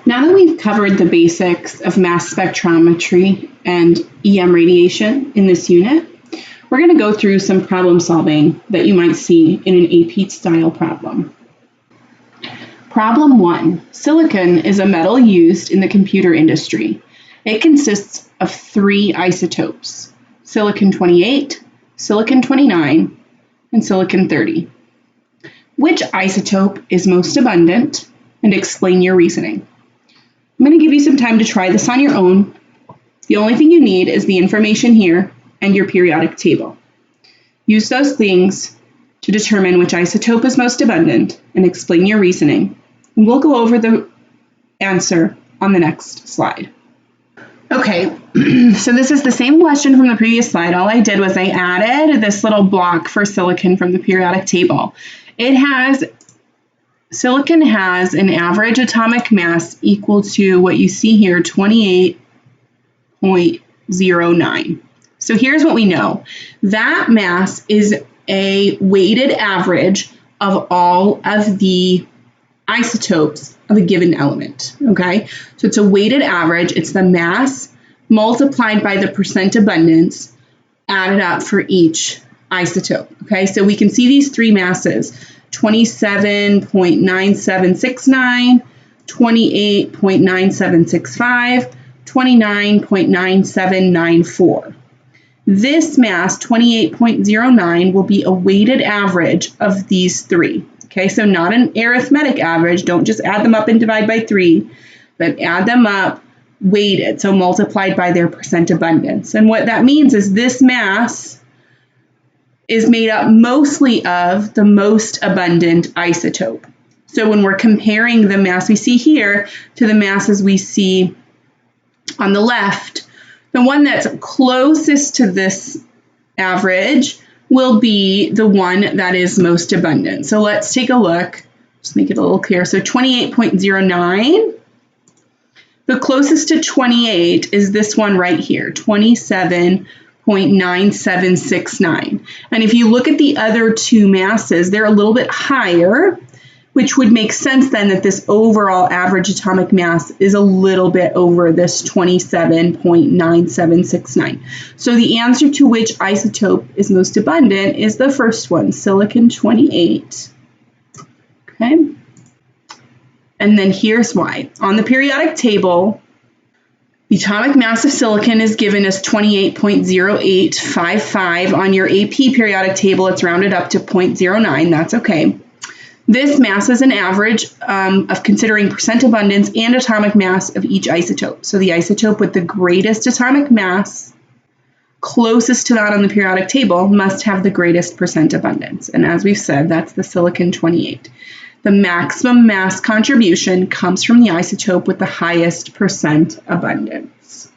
Now that we've covered the basics of mass spectrometry and EM radiation in this unit, we're going to go through some problem solving that you might see in an AP style problem. Problem 1. Silicon is a metal used in the computer industry. It consists of 3 isotopes: silicon-28, silicon-29, and silicon-30. Which isotope is most abundant? And explain your reasoning. I'm going to give you some time to try this on your own. The only thing you need is the information here and your periodic table. Use those things to determine which isotope is most abundant and explain your reasoning. And we'll go over the answer on the next slide. Okay, so this is the same question from the previous slide. All I did was I added this little block for silicon from the periodic table. Silicon has an average atomic mass equal to what you see here, 28.09. So here's what we know. That mass is a weighted average of all of the isotopes of a given element, okay? So it's a weighted average. It's the mass multiplied by the percent abundance added up for each isotope, okay? So we can see these 3 masses, 27.9769, 28.9765, 29.9794. This mass, 28.09, will be a weighted average of these 3. Okay, so not an arithmetic average. Don't just add them up and divide by 3, but add them up weighted, so multiplied by their percent abundance. And what that means is this mass is made up mostly of the most abundant isotope. So when we're comparing the mass we see here to the masses we see on the left, the one that's closest to this average will be the one that is most abundant. So let's take a look, just make it a little clearer. So 28.09, the closest to 28 is this one right here, 27.9769. And if you look at the other 2 masses, they're a little bit higher, which would make sense then that this overall average atomic mass is a little bit over this 27.9769. So the answer to which isotope is most abundant is the first one, silicon-28. Okay. And then here's why. On the periodic table, the atomic mass of silicon is given as 28.0855. On your AP periodic table, it's rounded up to 0.09. That's okay. This mass is an average of considering percent abundance and atomic mass of each isotope. So the isotope with the greatest atomic mass, closest to that on the periodic table, must have the greatest percent abundance. And as we've said, that's the silicon-28. The maximum mass contribution comes from the isotope with the highest percent abundance.